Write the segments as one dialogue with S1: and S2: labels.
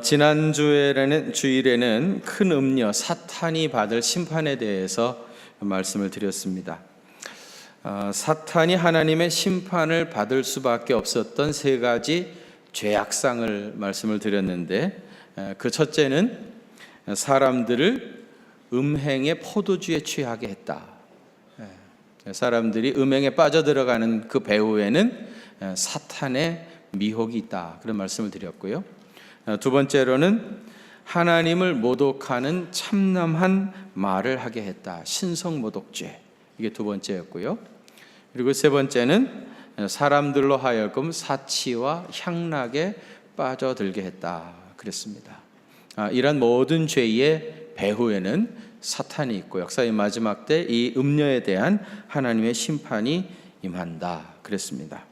S1: 지난 주일에는 큰 음녀 사탄이 받을 심판에 대해서 말씀을 드렸습니다. 사탄이 하나님의 심판을 받을 수밖에 없었던 세 가지 죄악상을 말씀을 드렸는데, 그 첫째는 사람들을 음행의 포도주에 취하게 했다. 사람들이 음행에 빠져들어가는 그 배후에는 사탄의 미혹이 있다, 그런 말씀을 드렸고요. 두 번째로는 하나님을 모독하는 참남한 말을 하게 했다. 신성모독죄, 이게 두 번째였고요. 그리고 세 번째는 사람들로 하여금 사치와 향락에 빠져들게 했다, 그랬습니다. 이런 모든 죄의 배후에는 사탄이 있고 역사의 마지막 때 이 음녀에 대한 하나님의 심판이 임한다, 그랬습니다.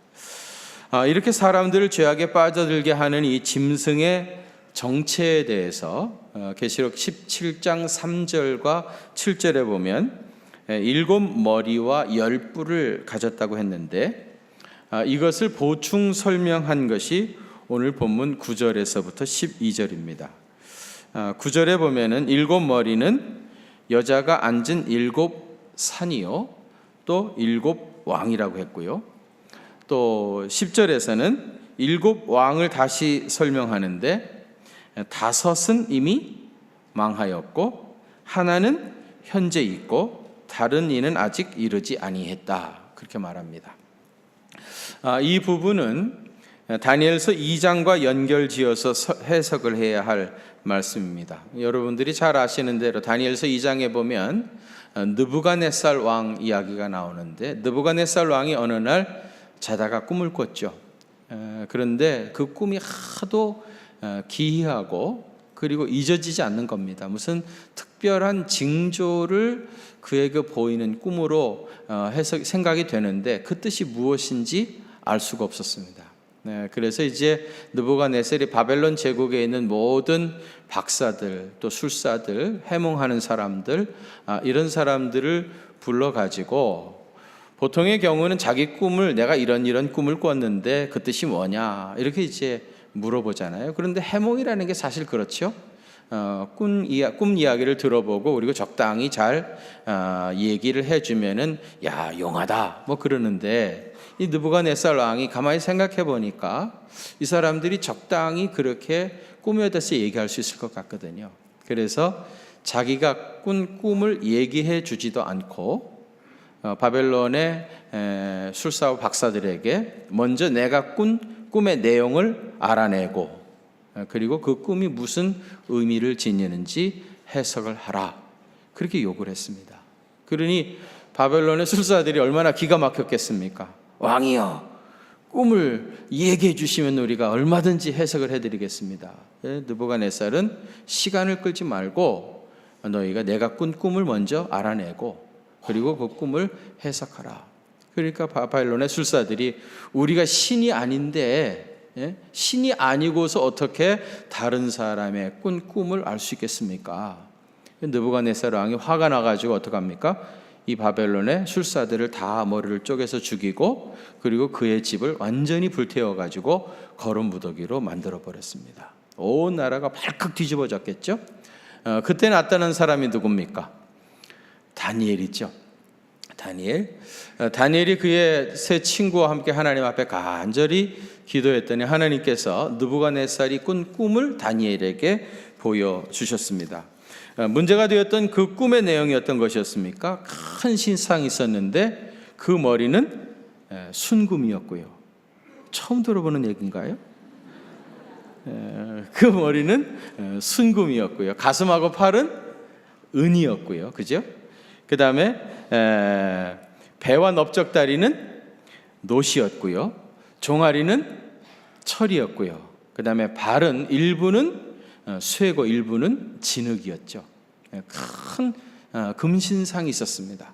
S1: 이렇게 사람들을 죄악에 빠져들게 하는 이 짐승의 정체에 대해서 계시록 17장 3절과 7절에 보면 7 머리와 10뿔을 가졌다고 했는데, 이것을 보충 설명한 것이 오늘 본문 9절에서부터 12절입니다. 9절에 보면은 7 머리는 여자가 앉은 7 산이요, 또 7 왕이라고 했고요. 또 10절에서는 7 왕을 다시 설명하는데, 5은 이미 망하였고 하나는 현재 있고 다른 이는 아직 이르지 아니했다, 그렇게 말합니다. 이 부분은 다니엘서 2장과 연결지어서 해석을 해야 할 말씀입니다. 여러분들이 잘 아시는 대로 다니엘서 2장에 보면 느부갓네살 왕 이야기가 나오는데, 느부갓네살 왕이 어느 날 자다가 꿈을 꿨죠. 그런데 그 꿈이 하도 기이하고 그리고 잊어지지 않는 겁니다. 무슨 특별한 징조를 그에게 보이는 꿈으로 생각이 되는데 그 뜻이 무엇인지 알 수가 없었습니다. 그래서 이제 느부갓네살이 바벨론 제국에 있는 모든 박사들, 또 술사들, 해몽하는 사람들, 이런 사람들을 불러가지고, 보통의 경우는 자기 꿈을, 내가 이런 꿈을 꿨는데 그 뜻이 뭐냐, 이렇게 이제 물어보잖아요. 그런데 해몽이라는 게 사실 그렇죠. 꿈 이야기를 들어보고 그리고 적당히 잘 얘기를 해주면은 야, 용하다, 뭐 그러는데, 이 느부갓네살 왕이 가만히 생각해 보니까 이 사람들이 적당히 그렇게 꿈에 대해서 얘기할 수 있을 것 같거든요. 그래서 자기가 꾼 꿈을 얘기해 주지도 않고 바벨론의 술사와 박사들에게 먼저 내가 꾼 꿈의 내용을 알아내고, 그리고 그 꿈이 무슨 의미를 지니는지 해석을 하라, 그렇게 요구를 했습니다. 그러니 바벨론의 술사들이 얼마나 기가 막혔겠습니까? 왕이여, 꿈을 얘기해 주시면 우리가 얼마든지 해석을 해드리겠습니다. 느부갓네살은 시간을 끌지 말고 너희가 내가 꾼 꿈을 먼저 알아내고 그리고 그 꿈을 해석하라. 그러니까 바벨론의 술사들이 우리가 신이 아닌데, 신이 아니고서 어떻게 다른 사람의 꾼 꿈을 알 수 있겠습니까? 느부갓네살 왕이 화가 나가지고 어떡합니까? 이 바벨론의 술사들을 다 머리를 쪼개서 죽이고, 그리고 그의 집을 완전히 불태워가지고 거름무더기로 만들어버렸습니다. 온 나라가 발칵 뒤집어졌겠죠? 그때 나타난 사람이 누굽니까? 다니엘이죠. 다니엘이 그의 세 친구와 함께 하나님 앞에 간절히 기도했더니 하나님께서 느부갓네살이 꾼 꿈을 다니엘에게 보여주셨습니다. 문제가 되었던 그 꿈의 내용이 어떤 것이었습니까? 큰 신상이 있었는데 그 머리는 순금이었고요. 처음 들어보는 얘기인가요? 그 머리는 순금이었고요. 가슴하고 팔은 은이었고요. 그죠? 그 다음에 배와 넓적다리는 노시였고요. 종아리는 철이었고요. 그 다음에 발은 일부는 쇠고 일부는 진흙이었죠. 큰 금신상이 있었습니다.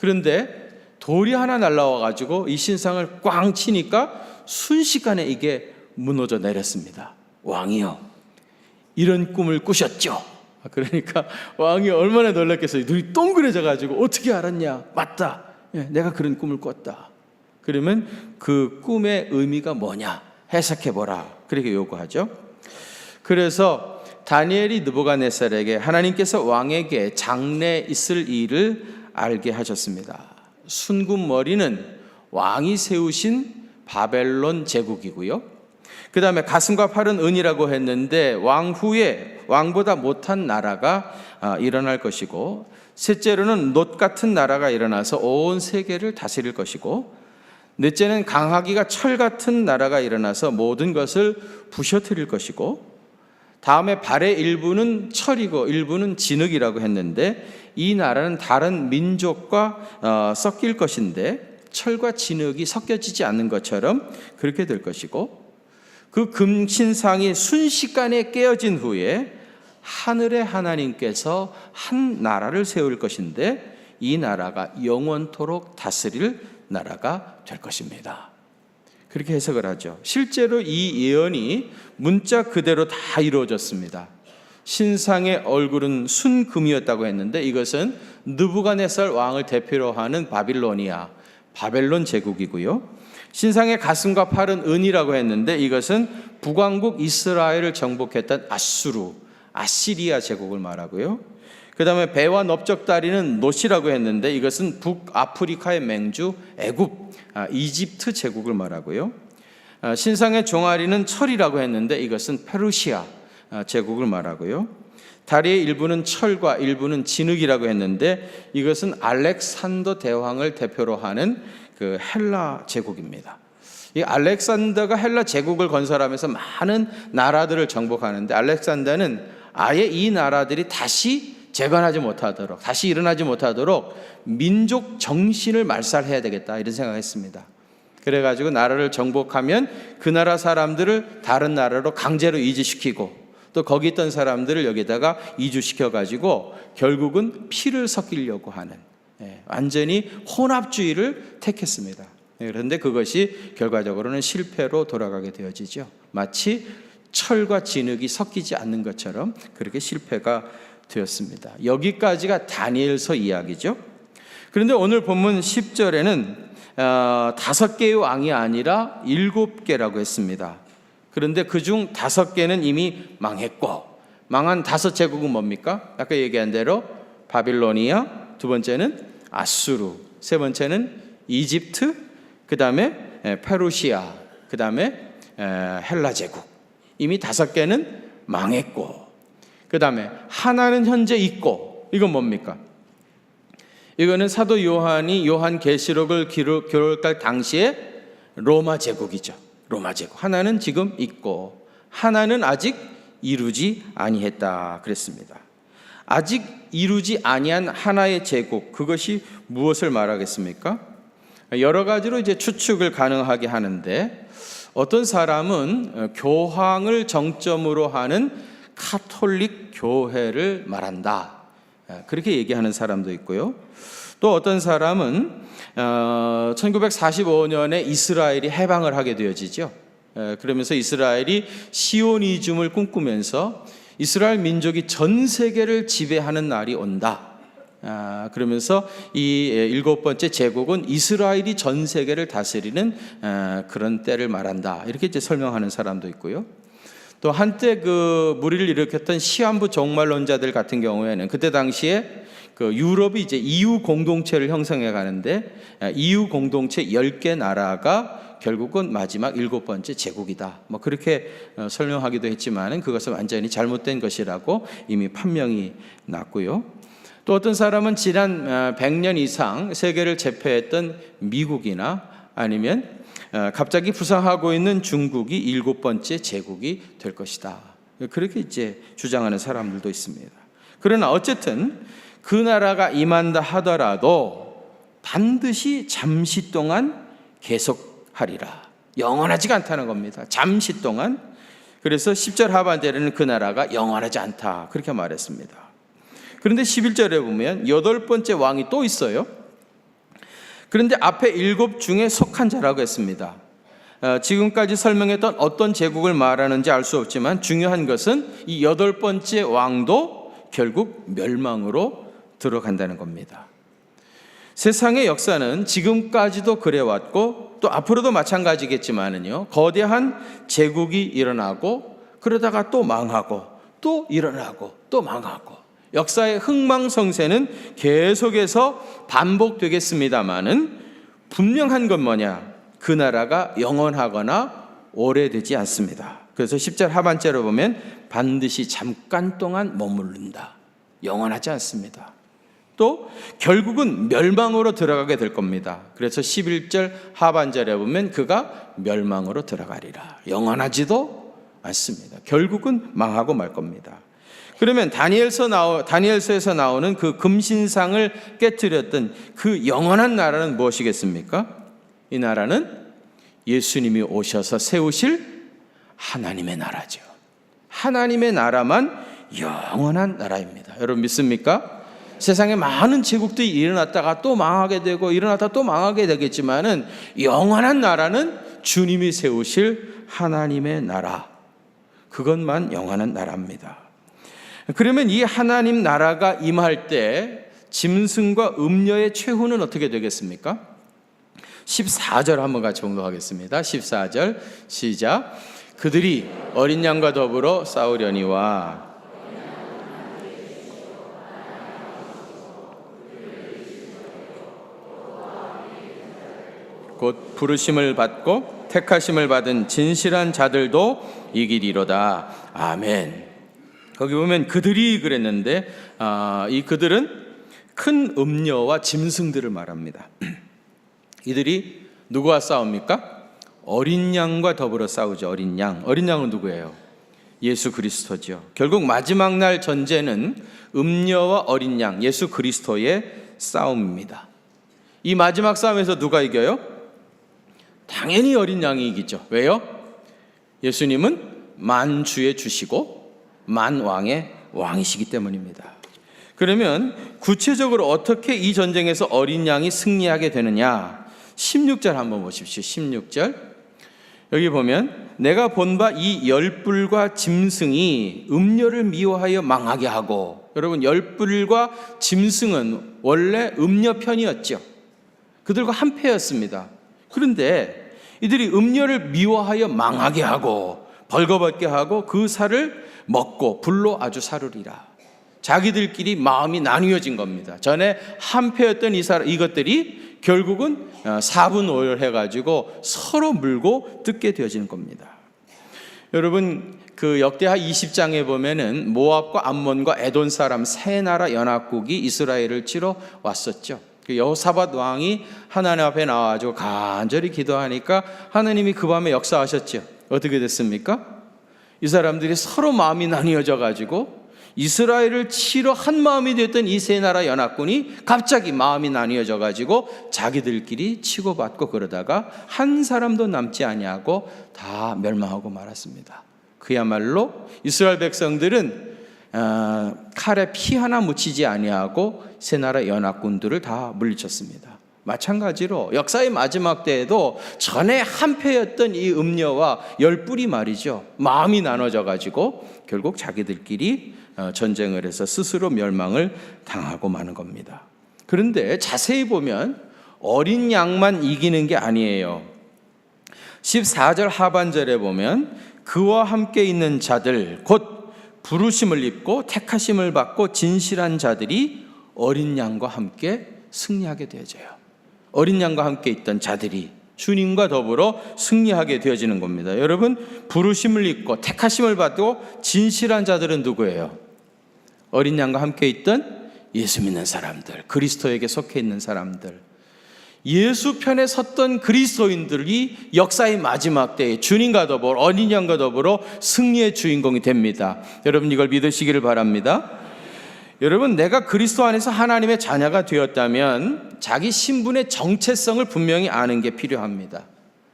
S1: 그런데 돌이 하나 날라와 가지고 이 신상을 꽝 치니까 순식간에 이게 무너져 내렸습니다. 왕이요, 이런 꿈을 꾸셨죠? 그러니까 왕이 얼마나 놀랐겠어요. 눈이 동그래져 가지고 어떻게 알았냐? 맞다, 내가 그런 꿈을 꿨다. 그러면 그 꿈의 의미가 뭐냐? 해석해보라, 그렇게 요구하죠. 그래서 다니엘이 느부갓네살에게 하나님께서 왕에게 장래 있을 일을 알게 하셨습니다. 순금 머리는 왕이 세우신 바벨론 제국이고요. 그 다음에 가슴과 팔은 은이라고 했는데 왕 후에 왕보다 못한 나라가 일어날 것이고, 셋째로는 놋 같은 나라가 일어나서 온 세계를 다스릴 것이고, 넷째는 강하기가 철 같은 나라가 일어나서 모든 것을 부셔뜨릴 것이고, 다음에 발의 일부는 철이고 일부는 진흙이라고 했는데, 이 나라는 다른 민족과 섞일 것인데 철과 진흙이 섞여지지 않는 것처럼 그렇게 될 것이고, 그 금신상이 순식간에 깨어진 후에 하늘의 하나님께서 한 나라를 세울 것인데, 이 나라가 영원토록 다스릴 나라가 될 것입니다. 그렇게 해석을 하죠. 실제로 이 예언이 문자 그대로 다 이루어졌습니다. 신상의 얼굴은 순금이었다고 했는데, 이것은 느부갓네살 왕을 대표로 하는 바벨론 제국이고요. 신상의 가슴과 팔은 은이라고 했는데, 이것은 북왕국 이스라엘을 정복했던 아시리아 제국을 말하고요. 그 다음에 배와 넓적다리는 놋이라고 했는데, 이것은 북아프리카의 맹주 이집트 제국을 말하고요. 신상의 종아리는 철이라고 했는데, 이것은 페르시아 제국을 말하고요. 다리의 일부는 철과 일부는 진흙이라고 했는데, 이것은 알렉산더 대왕을 대표로 하는 그 헬라 제국입니다. 이 알렉산더가 헬라 제국을 건설하면서 많은 나라들을 정복하는데, 알렉산더는 아예 이 나라들이 다시 재건하지 못하도록, 다시 일어나지 못하도록 민족 정신을 말살해야 되겠다, 이런 생각했습니다. 그래가지고 나라를 정복하면 그 나라 사람들을 다른 나라로 강제로 이주시키고, 또 거기 있던 사람들을 여기다가 이주시켜가지고 결국은 피를 섞이려고 하는, 완전히 혼합주의를 택했습니다. 그런데 그것이 결과적으로는 실패로 돌아가게 되어지죠. 마치 철과 진흙이 섞이지 않는 것처럼 그렇게 실패가 되었습니다. 여기까지가 다니엘서 이야기죠. 그런데 오늘 본문 10절에는 5개의 왕이 아니라 7개라고 했습니다. 그런데 그중 5개는 이미 망했고, 망한 5제국은 뭡니까? 아까 얘기한 대로 바빌로니아, 두 번째는 아수르, 세 번째는 이집트, 그 다음에 페르시아, 그 다음에 헬라 제국. 이미 5개는 망했고, 그 다음에 하나는 현재 있고, 이건 뭡니까? 이거는 사도 요한이 요한계시록을 기록할 당시에 로마 제국이죠. 로마 제국. 하나는 지금 있고 하나는 아직 이루지 아니했다 그랬습니다. 아직 이루지 아니한 하나의 제국, 그것이 무엇을 말하겠습니까? 여러 가지로 이제 추측을 가능하게 하는데, 어떤 사람은 교황을 정점으로 하는 카톨릭 교회를 말한다, 그렇게 얘기하는 사람도 있고요. 또 어떤 사람은 1945년에 이스라엘이 해방을 하게 되어지죠. 그러면서 이스라엘이 시오니즘을 꿈꾸면서 이스라엘 민족이 전 세계를 지배하는 날이 온다. 그러면서 이 7번째 제국은 이스라엘이 전 세계를 다스리는 그런 때를 말한다, 이렇게 이제 설명하는 사람도 있고요. 또 한때 그 무리를 일으켰던 시한부 종말론자들 같은 경우에는 그때 당시에 그 유럽이 이제 EU 공동체를 형성해 가는데, EU 공동체 10개 나라가 결국은 마지막 7번째 제국이다, 뭐 그렇게 설명하기도 했지만 그것은 완전히 잘못된 것이라고 이미 판명이 났고요. 또 어떤 사람은 지난 100년 이상 세계를 제패했던 미국이나 아니면 갑자기 부상하고 있는 중국이 7번째 제국이 될 것이다, 그렇게 이제 주장하는 사람들도 있습니다. 그러나 어쨌든 그 나라가 임한다 하더라도 반드시 잠시 동안 계속하리라, 영원하지가 않다는 겁니다. 잠시 동안. 그래서 10절 하반절에는 그 나라가 영원하지 않다, 그렇게 말했습니다. 그런데 11절에 보면 8번째 왕이 또 있어요. 그런데 앞에 7 중에 속한 자라고 했습니다. 지금까지 설명했던 어떤 제국을 말하는지 알 수 없지만 중요한 것은 이 8번째 왕도 결국 멸망으로 들어간다는 겁니다. 세상의 역사는 지금까지도 그래왔고 또 앞으로도 마찬가지겠지만은요, 거대한 제국이 일어나고 그러다가 또 망하고 또 일어나고 또 망하고 역사의 흥망성쇠는 계속해서 반복되겠습니다마는 분명한 건 뭐냐? 그 나라가 영원하거나 오래되지 않습니다. 그래서 10절 하반절을 보면 반드시 잠깐 동안 머무른다. 영원하지 않습니다. 또 결국은 멸망으로 들어가게 될 겁니다. 그래서 11절 하반절에 보면 그가 멸망으로 들어가리라. 영원하지도 않습니다. 결국은 망하고 말 겁니다. 그러면 다니엘서에서 나오는 그 금신상을 깨뜨렸던 그 영원한 나라는 무엇이겠습니까? 이 나라는 예수님이 오셔서 세우실 하나님의 나라죠. 하나님의 나라만 영원한 나라입니다. 여러분 믿습니까? 세상에 많은 제국들이 일어났다가 또 망하게 되고 일어났다가 또 망하게 되겠지만은 영원한 나라는 주님이 세우실 하나님의 나라. 그것만 영원한 나라입니다. 그러면 이 하나님 나라가 임할 때 짐승과 음녀의 최후는 어떻게 되겠습니까? 14절 한번 같이 봉독하겠습니다. 14절 시작. 그들이 어린 양과 더불어 싸우려니와 곧 부르심을 받고 택하심을 받은 진실한 자들도 이기리로다. 아멘. 거기 보면 그들이 그랬는데 이 그들은 큰 음녀와 짐승들을 말합니다. 이들이 누구와 싸웁니까? 어린 양과 더불어 싸우죠. 어린 양. 어린 양은 누구예요? 예수 그리스도죠. 결국 마지막 날 전쟁은 음녀와 어린 양, 예수 그리스도의 싸움입니다. 이 마지막 싸움에서 누가 이겨요? 당연히 어린 양이 이기죠. 왜요? 예수님은 만주의 주시고 만왕의 왕이시기 때문입니다. 그러면 구체적으로 어떻게 이 전쟁에서 어린 양이 승리하게 되느냐? 16절 한번 보십시오. 16절 여기 보면 내가 본 바 이 열불과 짐승이 음녀를 미워하여 망하게 하고, 여러분 열불과 짐승은 원래 음녀 편이었죠. 그들과 한패였습니다. 그런데 이들이 음녀를 미워하여 망하게 하고 벌거벗게 하고 그 살을 먹고 불로 아주 사르리라. 자기들끼리 마음이 나뉘어진 겁니다. 전에 한패였던 이것들이 결국은 4분5열 해가지고 서로 물고 뜯게 되어지는 겁니다. 여러분 그 역대하 20장에 보면은 모압과 암몬과 에돔 사람 세 나라 연합국이 이스라엘을 치러 왔었죠. 그 여호사밧 왕이 하나님 앞에 나와가지고 간절히 기도하니까 하나님이 그 밤에 역사하셨죠. 어떻게 됐습니까? 이 사람들이 서로 마음이 나뉘어져 가지고 이스라엘을 치러 한 마음이 됐던 이 세 나라 연합군이 갑자기 마음이 나뉘어져 가지고 자기들끼리 치고받고 그러다가 한 사람도 남지 아니하고 다 멸망하고 말았습니다. 그야말로 이스라엘 백성들은 칼에 피 하나 묻히지 아니하고 세 나라 연합군들을 다 물리쳤습니다. 마찬가지로 역사의 마지막 때에도 전에 한패였던 이 음녀와 열불이 말이죠, 마음이 나눠져 가지고 결국 자기들끼리 전쟁을 해서 스스로 멸망을 당하고 마는 겁니다. 그런데 자세히 보면 어린 양만 이기는 게 아니에요. 14절 하반절에 보면 그와 함께 있는 자들 곧 부르심을 입고 택하심을 받고 진실한 자들이 어린 양과 함께 승리하게 되어져요. 어린 양과 함께 있던 자들이 주님과 더불어 승리하게 되어지는 겁니다. 여러분 부르심을 입고 택하심을 받고 진실한 자들은 누구예요? 어린 양과 함께 있던 예수 믿는 사람들, 그리스도에게 속해 있는 사람들, 예수 편에 섰던 그리스도인들이 역사의 마지막 때에 주님과 더불어 어린 양과 더불어 승리의 주인공이 됩니다. 여러분 이걸 믿으시기를 바랍니다. 여러분 내가 그리스도 안에서 하나님의 자녀가 되었다면 자기 신분의 정체성을 분명히 아는 게 필요합니다.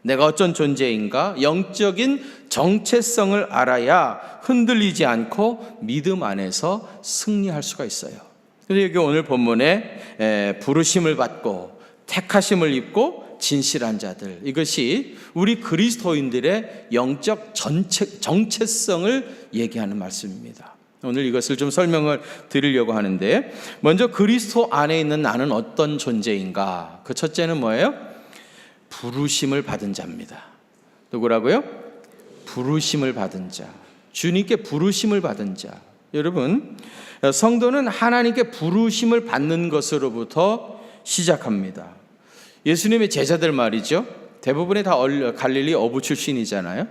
S1: 내가 어떤 존재인가 영적인 정체성을 알아야 흔들리지 않고 믿음 안에서 승리할 수가 있어요. 그래서 여기 오늘 본문에 부르심을 받고 택하심을 입고 진실한 자들, 이것이 우리 그리스도인들의 영적 정체성을 얘기하는 말씀입니다. 오늘 이것을 좀 설명을 드리려고 하는데, 먼저 그리스도 안에 있는 나는 어떤 존재인가? 그 첫째는 뭐예요? 부르심을 받은 자입니다. 누구라고요? 부르심을 받은 자. 주님께 부르심을 받은 자. 여러분, 성도는 하나님께 부르심을 받는 것으로부터 시작합니다. 예수님의 제자들 말이죠. 대부분이 다 갈릴리 어부 출신이잖아요.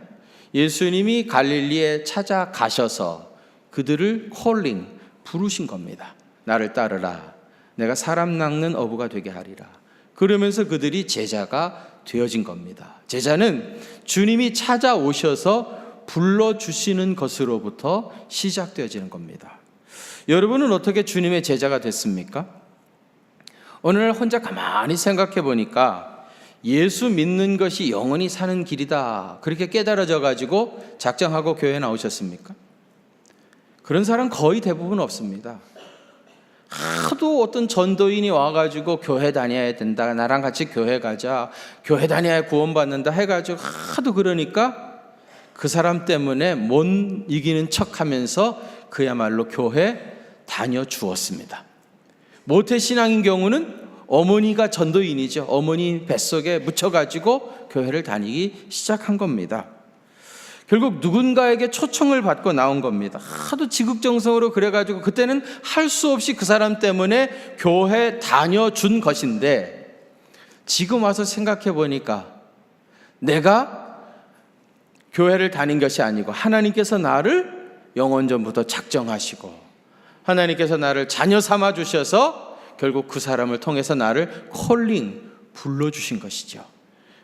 S1: 예수님이 갈릴리에 찾아가셔서 그들을 콜링, 부르신 겁니다. 나를 따르라. 내가 사람 낚는 어부가 되게 하리라. 그러면서 그들이 제자가 되어진 겁니다. 제자는 주님이 찾아오셔서 불러주시는 것으로부터 시작되어지는 겁니다. 여러분은 어떻게 주님의 제자가 됐습니까? 오늘 혼자 가만히 생각해 보니까 예수 믿는 것이 영원히 사는 길이다, 그렇게 깨달아져 가지고 작정하고 교회에 나오셨습니까? 그런 사람 거의 대부분 없습니다. 하도 어떤 전도인이 와가지고 교회 다녀야 된다, 나랑 같이 교회 가자, 교회 다녀야 구원받는다 해가지고 하도 그러니까 그 사람 때문에 못 이기는 척하면서 그야말로 교회 다녀주었습니다. 모태신앙인 경우는 어머니가 전도인이죠. 어머니 뱃속에 묻혀가지고 교회를 다니기 시작한 겁니다. 결국 누군가에게 초청을 받고 나온 겁니다. 하도 지극정성으로 그래가지고 그때는 할 수 없이 그 사람 때문에 교회 다녀준 것인데, 지금 와서 생각해 보니까 내가 교회를 다닌 것이 아니고 하나님께서 나를 영원전부터 작정하시고 하나님께서 나를 자녀 삼아 주셔서 결국 그 사람을 통해서 나를 콜링, 불러주신 것이죠.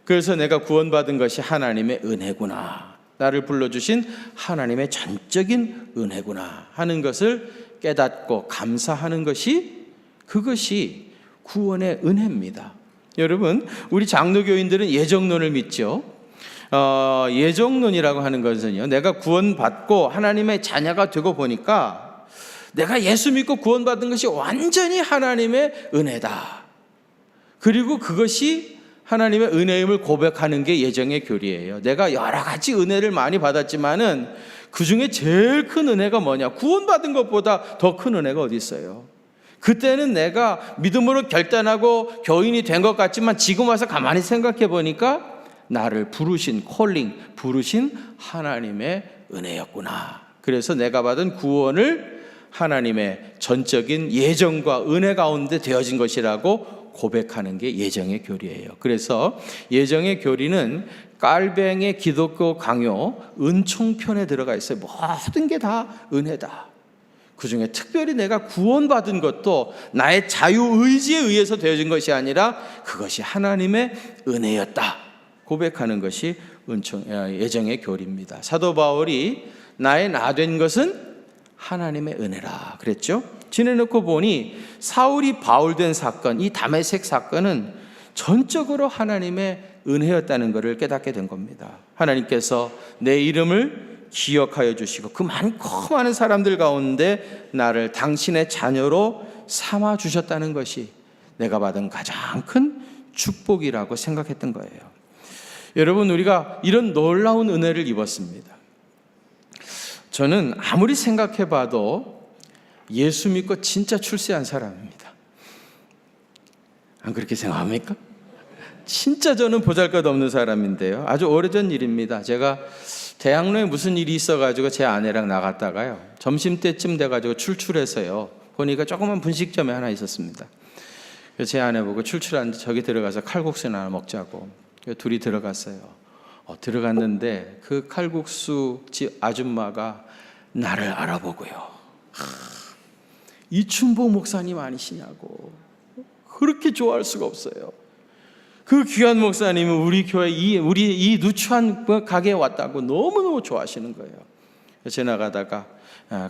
S1: 그래서 내가 구원받은 것이 하나님의 은혜구나, 나를 불러주신 하나님의 전적인 은혜구나 하는 것을 깨닫고 감사하는 것이, 그것이 구원의 은혜입니다. 여러분, 우리 장로교인들은 예정론을 믿죠. 예정론이라고 하는 것은요, 내가 구원받고 하나님의 자녀가 되고 보니까 내가 예수 믿고 구원받은 것이 완전히 하나님의 은혜다, 그리고 그것이 하나님의 은혜임을 고백하는 게 예정의 교리예요. 내가 여러 가지 은혜를 많이 받았지만은 그 중에 제일 큰 은혜가 뭐냐? 구원받은 것보다 더 큰 은혜가 어디 있어요? 그때는 내가 믿음으로 결단하고 교인이 된 것 같지만 지금 와서 가만히 생각해 보니까 나를 부르신, 콜링, 부르신 하나님의 은혜였구나. 그래서 내가 받은 구원을 하나님의 전적인 예정과 은혜 가운데 되어진 것이라고 고백하는 게 예정의 교리예요. 그래서 예정의 교리는 깔뱅의 기독교 강요 은총편에 들어가 있어요. 모든 게 다 은혜다. 그중에 특별히 내가 구원받은 것도 나의 자유의지에 의해서 되어진 것이 아니라 그것이 하나님의 은혜였다 고백하는 것이 예정의 교리입니다. 사도 바울이 나의 나 된 것은 하나님의 은혜라 그랬죠. 지내놓고 보니 사울이 바울 된 사건, 이 다메섹 사건은 전적으로 하나님의 은혜였다는 것을 깨닫게 된 겁니다. 하나님께서 내 이름을 기억하여 주시고 그 많고 많은 사람들 가운데 나를 당신의 자녀로 삼아 주셨다는 것이 내가 받은 가장 큰 축복이라고 생각했던 거예요. 여러분, 우리가 이런 놀라운 은혜를 입었습니다. 저는 아무리 생각해봐도 예수 믿고 진짜 출세한 사람입니다. 안 그렇게 생각합니까? 진짜 저는 보잘것없는 사람인데요. 아주 오래전 일입니다. 제가 대학로에 무슨 일이 있어가지고 제 아내랑 나갔다가요, 점심때쯤 돼가지고 출출해서요, 보니까 조그만 분식점에 하나 있었습니다. 그래서 제 아내 보고 출출한데 저기 들어가서 칼국수나 하나 먹자고. 둘이 들어갔어요. 들어갔는데 그 칼국수 집 아줌마가 나를 알아보고요, 이춘복 목사님 아니시냐고 그렇게 좋아할 수가 없어요. 그 귀한 목사님은 우리 교회 우리 이 누추한 가게에 왔다고 너무너무 좋아하시는 거예요. 지나가다가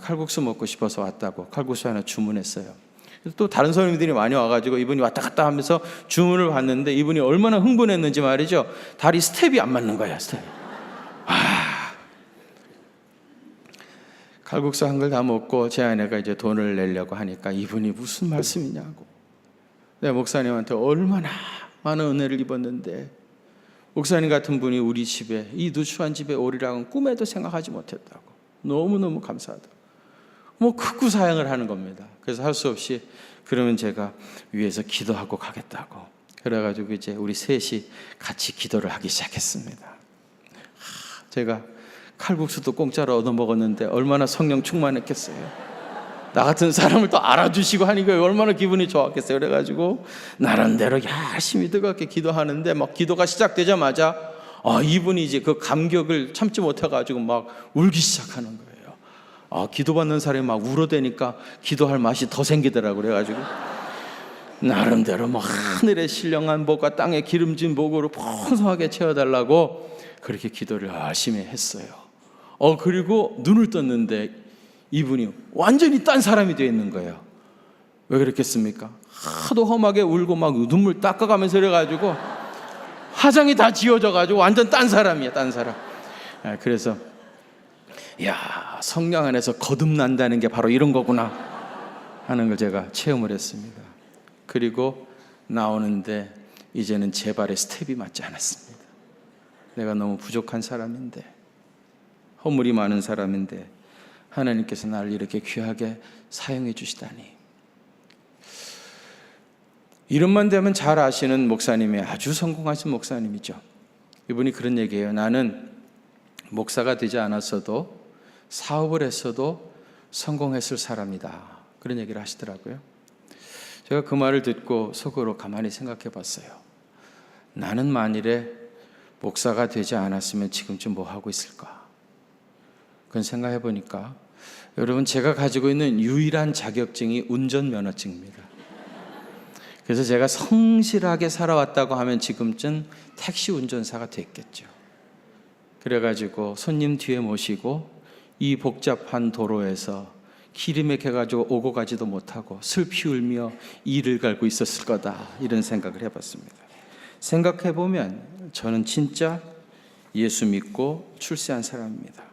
S1: 칼국수 먹고 싶어서 왔다고 칼국수 하나 주문했어요. 또 다른 손님들이 많이 와가지고 이분이 왔다 갔다 하면서 주문을 받는데 이분이 얼마나 흥분했는지 말이죠. 다리 스텝이 안 맞는 거야, 스텝이. 칼국수 한 걸 다 먹고 제 아내가 이제 돈을 내려고 하니까 이분이 무슨 말씀이냐고. 내가 목사님한테 얼마나 많은 은혜를 입었는데 목사님 같은 분이 우리 집에, 이 누추한 집에 오리라고는 꿈에도 생각하지 못했다고. 너무너무 감사하다고. 뭐 극구 사양을 하는 겁니다. 그래서 할 수 없이 그러면 제가 위에서 기도하고 가겠다고. 그래가지고 이제 우리 셋이 같이 기도를 하기 시작했습니다. 제가 칼국수도 공짜로 얻어먹었는데 얼마나 성령 충만했겠어요. 나 같은 사람을 또 알아주시고 하니까 얼마나 기분이 좋았겠어요. 그래가지고 나름대로 열심히 뜨겁게 기도하는데 막 기도가 시작되자마자 이분이 이제 그 감격을 참지 못해가지고 막 울기 시작하는 거예요. 기도받는 사람이 막 울어대니까 기도할 맛이 더 생기더라고요. 그래가지고 나름대로 막 하늘의 신령한 복과 땅의 기름진 복으로 풍성하게 채워달라고 그렇게 기도를 열심히 했어요. 그리고 눈을 떴는데 이분이 완전히 딴 사람이 되어 있는 거예요. 왜 그랬겠습니까? 하도 험하게 울고 막 눈물 닦아가면서 그래가지고 화장이 다 지워져가지고 완전 딴 사람이야, 딴 사람. 그래서 성령 안에서 거듭난다는 게 바로 이런 거구나 하는 걸 제가 체험을 했습니다. 그리고 나오는데 이제는 제 발에 스텝이 맞지 않았습니다. 내가 너무 부족한 사람인데, 허물이 많은 사람인데 하나님께서 나를 이렇게 귀하게 사용해 주시다니. 이름만 되면 잘 아시는 목사님이 아주 성공하신 목사님이죠. 이분이 그런 얘기예요. 나는 목사가 되지 않았어도 사업을 했어도 성공했을 사람이다. 그런 얘기를 하시더라고요. 제가 그 말을 듣고 속으로 가만히 생각해 봤어요. 나는 만일에 목사가 되지 않았으면 지금쯤 뭐 하고 있을까? 그건 생각해 보니까 여러분, 제가 가지고 있는 유일한 자격증이 운전면허증입니다. 그래서 제가 성실하게 살아왔다고 하면 지금쯤 택시 운전사가 됐겠죠. 그래가지고 손님 뒤에 모시고 이 복잡한 도로에서 길이 막혀가지고 오고 가지도 못하고 슬피 울며 이를 갈고 있었을 거다, 이런 생각을 해봤습니다. 생각해보면 저는 진짜 예수 믿고 출세한 사람입니다.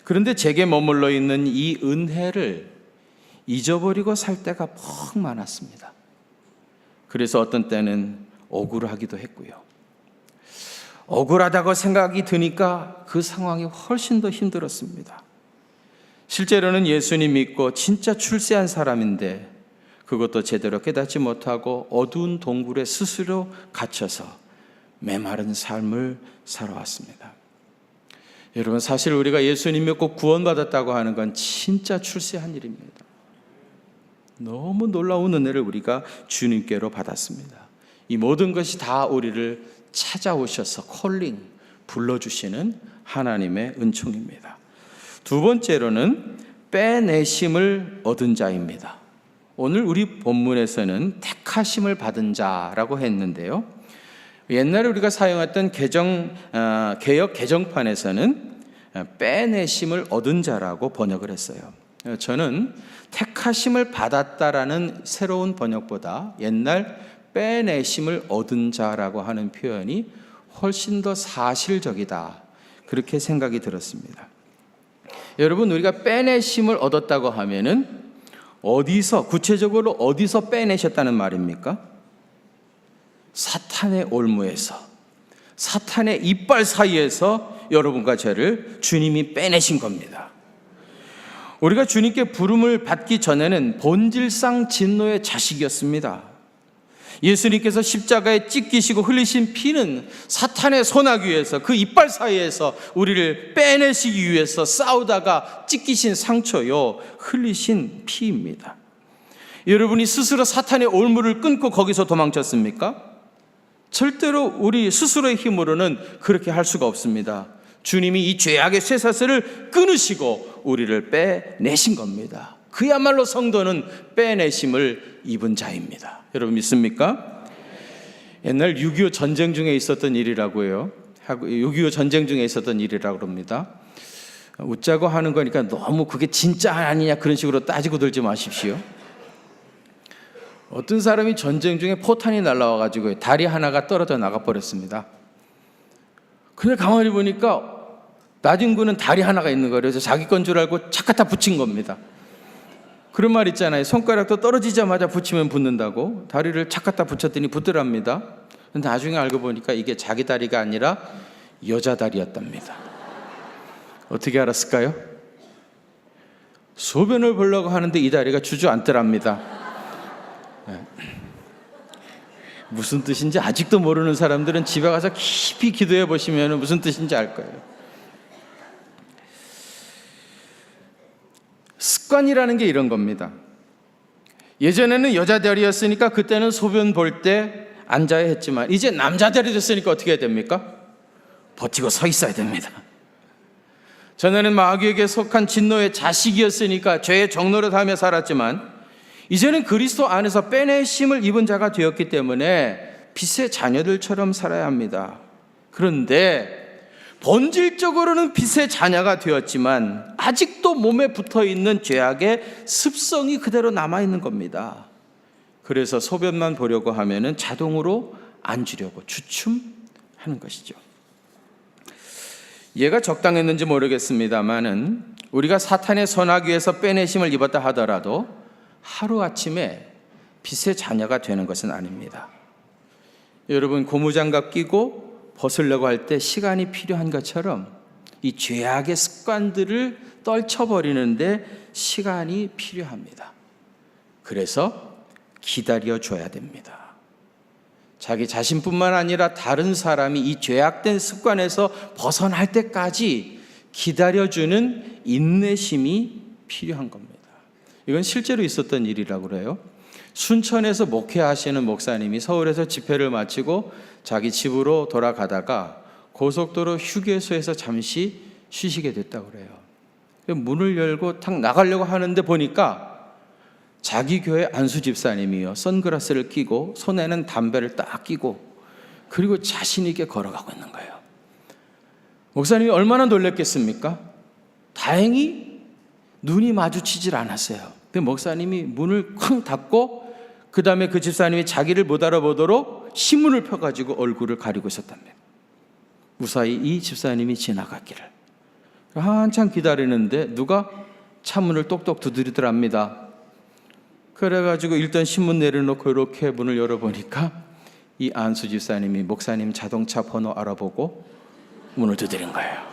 S1: 그런데 제게 머물러 있는 이 은혜를 잊어버리고 살 때가 퍽 많았습니다. 그래서 어떤 때는 억울하기도 했고요. 억울하다고 생각이 드니까 그 상황이 훨씬 더 힘들었습니다. 실제로는 예수님 믿고 진짜 출세한 사람인데 그것도 제대로 깨닫지 못하고 어두운 동굴에 스스로 갇혀서 메마른 삶을 살아왔습니다. 여러분, 사실 우리가 예수님 믿고 구원받았다고 하는 건 진짜 출세한 일입니다. 너무 놀라운 은혜를 우리가 주님께로 받았습니다. 이 모든 것이 다 우리를 찾아오셔서 콜링, 불러주시는 하나님의 은총입니다. 두 번째로는 빼내심을 얻은 자입니다. 오늘 우리 본문에서는 택하심을 받은 자라고 했는데요. 옛날에 우리가 사용했던 개역 개정판에서는 빼내심을 얻은 자라고 번역을 했어요. 저는 택하심을 받았다라는 새로운 번역보다 옛날 빼내심을 얻은 자라고 하는 표현이 훨씬 더 사실적이다, 그렇게 생각이 들었습니다. 여러분, 우리가 빼내심을 얻었다고 하면은 구체적으로 어디서 빼내셨다는 말입니까? 사탄의 올무에서, 사탄의 이빨 사이에서 여러분과 저를 주님이 빼내신 겁니다. 우리가 주님께 부름을 받기 전에는 본질상 진노의 자식이었습니다. 예수님께서 십자가에 찢기시고 흘리신 피는 사탄의 손아귀에서, 그 이빨 사이에서 우리를 빼내시기 위해서 싸우다가 찢기신 상처요, 흘리신 피입니다. 여러분이 스스로 사탄의 올무를 끊고 거기서 도망쳤습니까? 절대로 우리 스스로의 힘으로는 그렇게 할 수가 없습니다. 주님이 이 죄악의 쇠사슬을 끊으시고 우리를 빼내신 겁니다. 그야말로 성도는 빼내심을 입은 자입니다. 여러분 믿습니까? 옛날 6.25 전쟁 중에 있었던 일이라고 해요. 6.25 전쟁 중에 있었던 일이라고 합니다. 웃자고 하는 거니까 너무 그게 진짜 아니냐 그런 식으로 따지고 들지 마십시오. 어떤 사람이 전쟁 중에 포탄이 날라와가지고 다리 하나가 떨어져 나가버렸습니다. 그냥 가만히 보니까 낮은 구는 다리 하나가 있는 거예요. 그래서 자기 건 줄 알고 착 갖다 붙인 겁니다. 그런 말 있잖아요. 손가락도 떨어지자마자 붙이면 붙는다고. 다리를 착 갖다 붙였더니 붙더랍니다. 근데 나중에 알고 보니까 이게 자기 다리가 아니라 여자 다리였답니다. 어떻게 알았을까요? 소변을 보려고 하는데 이 다리가 주저앉더랍니다. 무슨 뜻인지 아직도 모르는 사람들은 집에 가서 깊이 기도해 보시면 무슨 뜻인지 알 거예요. 습관이라는 게 이런 겁니다. 예전에는 여자들이었으니까 그때는 소변 볼 때 앉아야 했지만 이제 남자들이 됐으니까 어떻게 해야 됩니까? 버티고 서 있어야 됩니다. 전에는 마귀에게 속한 진노의 자식이었으니까 죄의 종노릇하며 살았지만 이제는 그리스도 안에서 빼내심을 입은 자가 되었기 때문에 빛의 자녀들처럼 살아야 합니다. 그런데 본질적으로는 빛의 자녀가 되었지만 아직도 몸에 붙어있는 죄악의 습성이 그대로 남아있는 겁니다. 그래서 소변만 보려고 하면은 자동으로 앉으려고 주춤하는 것이죠. 얘가 적당했는지 모르겠습니다만은 우리가 사탄의 선악위에서 빼내심을 입었다 하더라도 하루아침에 빛의 자녀가 되는 것은 아닙니다. 여러분, 고무장갑 끼고 벗으려고 할 때 시간이 필요한 것처럼 이 죄악의 습관들을 떨쳐버리는데 시간이 필요합니다. 그래서 기다려줘야 됩니다. 자기 자신뿐만 아니라 다른 사람이 이 죄악된 습관에서 벗어날 때까지 기다려주는 인내심이 필요한 겁니다. 이건 실제로 있었던 일이라고 그래요. 순천에서 목회하시는 목사님이 서울에서 집회를 마치고 자기 집으로 돌아가다가 고속도로 휴게소에서 잠시 쉬시게 됐다고 그래요. 문을 열고 탁 나가려고 하는데 보니까 자기 교회 안수 집사님이요, 선글라스를 끼고 손에는 담배를 딱 끼고 그리고 자신 있게 걸어가고 있는 거예요. 목사님이 얼마나 놀랐겠습니까? 다행히 눈이 마주치질 않았어요. 근데 목사님이 문을 쾅 닫고 그 다음에 그 집사님이 자기를 못 알아보도록 신문을 펴가지고 얼굴을 가리고 있었답니다. 무사히 이 집사님이 지나갔기를. 한참 기다리는데 누가 차문을 똑똑 두드리더랍니다. 그래가지고 일단 신문 내려놓고 이렇게 문을 열어보니까 이 안수 집사님이 목사님 자동차 번호 알아보고 문을 두드린 거예요.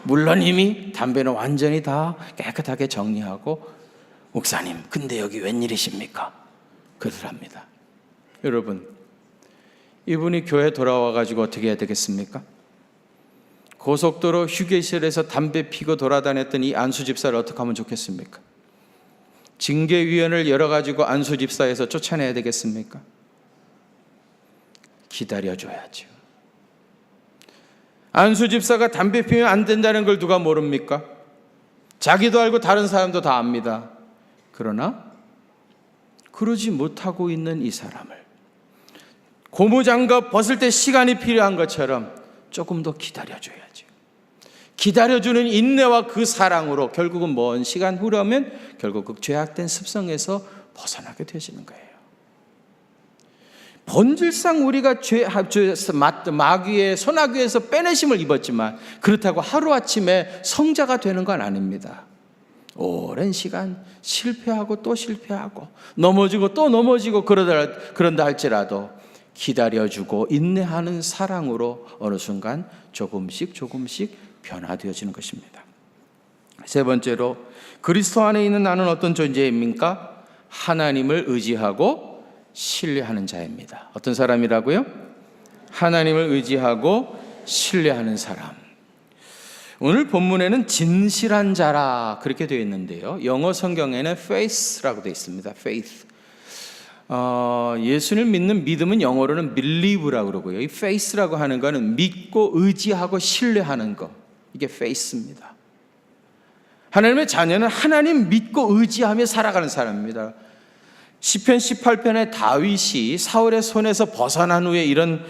S1: 물론 이미 담배는 완전히 다 깨끗하게 정리하고 목사님, 근데 여기 웬일이십니까? 그러더랍니다. 여러분, 이분이 교회 돌아와가지고 어떻게 해야 되겠습니까? 고속도로 휴게실에서 담배 피고 돌아다녔던 이 안수 집사를 어떻게 하면 좋겠습니까? 징계위원을 열어가지고 안수 집사에서 쫓아내야 되겠습니까? 기다려줘야죠. 안수 집사가 담배 피우면 안 된다는 걸 누가 모릅니까? 자기도 알고 다른 사람도 다 압니다. 그러나 그러지 못하고 있는 이 사람을 고무장갑 벗을 때 시간이 필요한 것처럼 조금 더 기다려줘야죠. 기다려주는 인내와 그 사랑으로 결국은 먼 시간 후라면 결국 그 죄악된 습성에서 벗어나게 되시는 거예요. 본질상 우리가 마귀의 손아귀에서 빼내심을 입었지만 그렇다고 하루아침에 성자가 되는 건 아닙니다. 오랜 시간 실패하고 또 실패하고 넘어지고 또 넘어지고 그런다 할지라도 기다려주고 인내하는 사랑으로 어느 순간 조금씩 변화되어지는 것입니다. 세 번째로 그리스도 안에 있는 나는 어떤 존재입니까? 하나님을 의지하고 신뢰하는 자입니다. 어떤 사람이라고요? 하나님을 의지하고 신뢰하는 사람. 오늘 본문에는 진실한 자라 그렇게 되어 있는데요, 영어 성경에는 faith라고 되어 있습니다. faith. 예수를 믿는 믿음은 영어로는 believe라고 그러고요, 이 faith라고 하는 거는 믿고 의지하고 신뢰하는 거, 이게 faith입니다. 하나님의 자녀는 하나님 믿고 의지하며 살아가는 사람입니다. 시편 18편의 다윗이 사울의 손에서 벗어난 후에 이런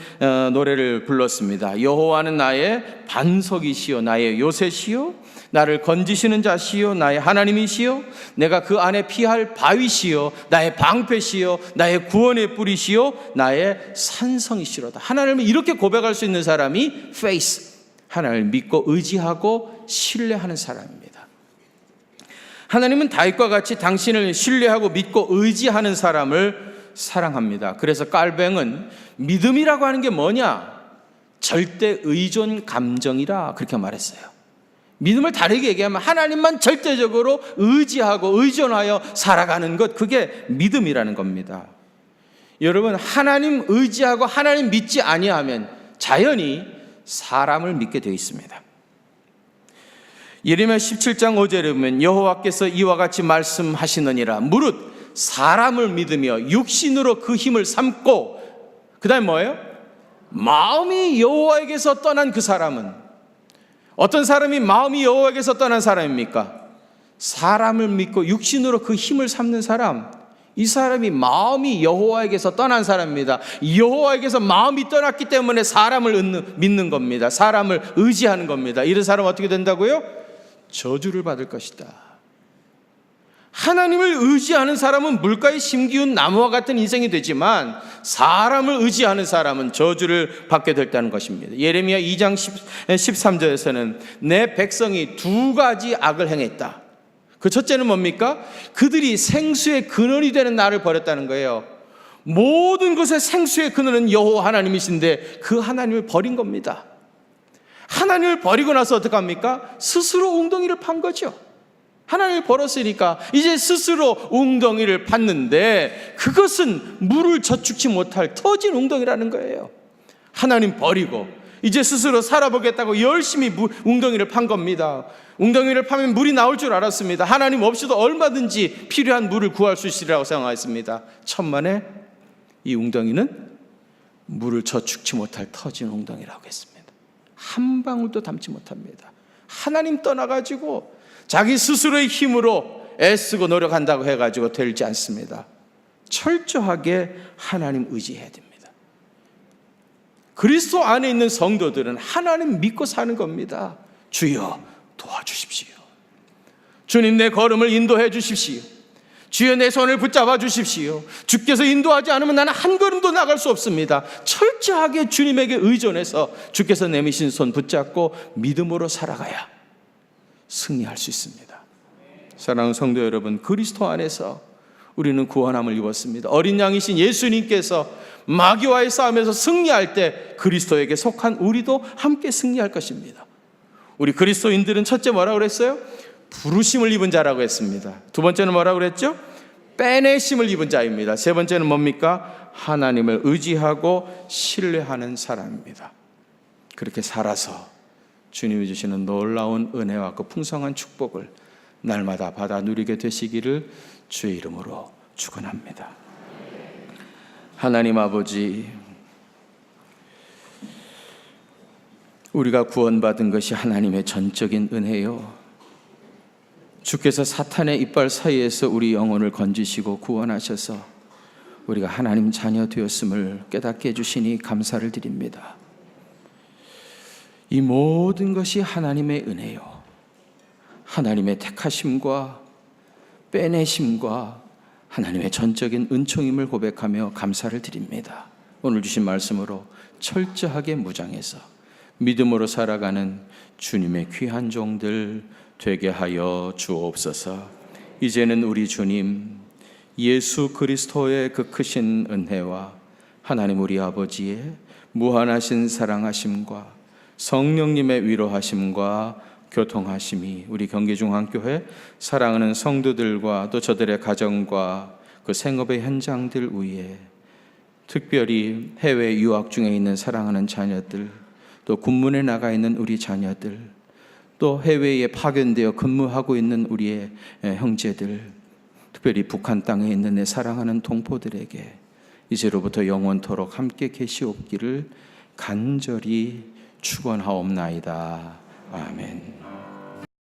S1: 노래를 불렀습니다. 여호와는 나의 반석이시요 나의 요새시요 나를 건지시는 자시요 나의 하나님이시요 내가 그 안에 피할 바위시요 나의 방패시요 나의 구원의 뿌리시요 나의 산성이시로다. 하나님을 이렇게 고백할 수 있는 사람이 faith, 하나님을 믿고 의지하고 신뢰하는 사람입니다. 하나님은 다윗과 같이 당신을 신뢰하고 믿고 의지하는 사람을 사랑합니다. 그래서 깔뱅은 믿음이라고 하는 게 뭐냐? 절대 의존 감정이라 그렇게 말했어요. 믿음을 다르게 얘기하면 하나님만 절대적으로 의지하고 의존하여 살아가는 것, 그게 믿음이라는 겁니다. 여러분, 하나님 의지하고 하나님 믿지 아니하면 자연히 사람을 믿게 되어 있습니다. 예레미야 17장 5절에 보면 여호와께서 이와 같이 말씀하시느니라. 무릇 사람을 믿으며 육신으로 그 힘을 삼고, 그 다음에 뭐예요? 마음이 여호와에게서 떠난 그 사람은, 어떤 사람이 마음이 여호와에게서 떠난 사람입니까? 사람을 믿고 육신으로 그 힘을 삼는 사람, 이 사람이 마음이 여호와에게서 떠난 사람입니다. 여호와에게서 마음이 떠났기 때문에 사람을 믿는 겁니다. 사람을 의지하는 겁니다. 이런 사람은 어떻게 된다고요? 저주를 받을 것이다. 하나님을 의지하는 사람은 물가에 심기운 나무와 같은 인생이 되지만 사람을 의지하는 사람은 저주를 받게 됐다는 것입니다. 예레미야 2장 13절에서는 내 백성이 두 가지 악을 행했다. 그 첫째는 뭡니까? 그들이 생수의 근원이 되는 나를 버렸다는 거예요. 모든 것의 생수의 근원은 여호와 하나님이신데 그 하나님을 버린 겁니다. 하나님을 버리고 나서 어떡합니까? 스스로 웅덩이를 판 거죠. 하나님을 버렸으니까 이제 스스로 웅덩이를 팠는데 그것은 물을 저축치 못할 터진 웅덩이라는 거예요. 하나님 버리고 이제 스스로 살아보겠다고 열심히 웅덩이를 판 겁니다. 웅덩이를 파면 물이 나올 줄 알았습니다. 하나님 없이도 얼마든지 필요한 물을 구할 수 있으리라고 생각했습니다. 천만에 이 웅덩이는 물을 저축치 못할 터진 웅덩이라고 했습니다. 한 방울도 담지 못합니다. 하나님 떠나가지고 자기 스스로의 힘으로 애쓰고 노력한다고 해가지고 되지 않습니다. 철저하게 하나님 의지해야 됩니다. 그리스도 안에 있는 성도들은 하나님 믿고 사는 겁니다. 주여 도와주십시오. 주님 내 걸음을 인도해 주십시오. 주여 내 손을 붙잡아 주십시오. 주께서 인도하지 않으면 나는 한 걸음도 나갈 수 없습니다. 철저하게 주님에게 의존해서 주께서 내미신 손 붙잡고 믿음으로 살아가야 승리할 수 있습니다. 사랑하는 성도 여러분, 그리스도 안에서 우리는 구원함을 입었습니다. 어린 양이신 예수님께서 마귀와의 싸움에서 승리할 때 그리스도에게 속한 우리도 함께 승리할 것입니다. 우리 그리스도인들은 첫째 뭐라고 그랬어요? 부르심을 입은 자라고 했습니다. 두 번째는 뭐라고 그랬죠? 빼내심을 입은 자입니다. 세 번째는 뭡니까? 하나님을 의지하고 신뢰하는 사람입니다. 그렇게 살아서 주님이 주시는 놀라운 은혜와 그 풍성한 축복을 날마다 받아 누리게 되시기를 주의 이름으로 축원합니다. 하나님 아버지, 우리가 구원받은 것이 하나님의 전적인 은혜요, 주께서 사탄의 이빨 사이에서 우리 영혼을 건지시고 구원하셔서 우리가 하나님 자녀 되었음을 깨닫게 해주시니 감사를 드립니다. 이 모든 것이 하나님의 은혜요, 하나님의 택하심과 빼내심과 하나님의 전적인 은총임을 고백하며 감사를 드립니다. 오늘 주신 말씀으로 철저하게 무장해서 믿음으로 살아가는 주님의 귀한 종들 되게 하여 주옵소서. 이제는 우리 주님 예수 그리스도의 그 크신 은혜와 하나님 우리 아버지의 무한하신 사랑하심과 성령님의 위로하심과 교통하심이 우리 경기중앙교회 사랑하는 성도들과 또 저들의 가정과 그 생업의 현장들 위에, 특별히 해외 유학 중에 있는 사랑하는 자녀들, 또 군문에 나가 있는 우리 자녀들, 또 해외에 파견되어 근무하고 있는 우리의 형제들, 특별히 북한 땅에 있는 내 사랑하는 동포들에게 이제로부터 영원토록 함께 계시옵기를 간절히 축원하옵나이다. 아멘.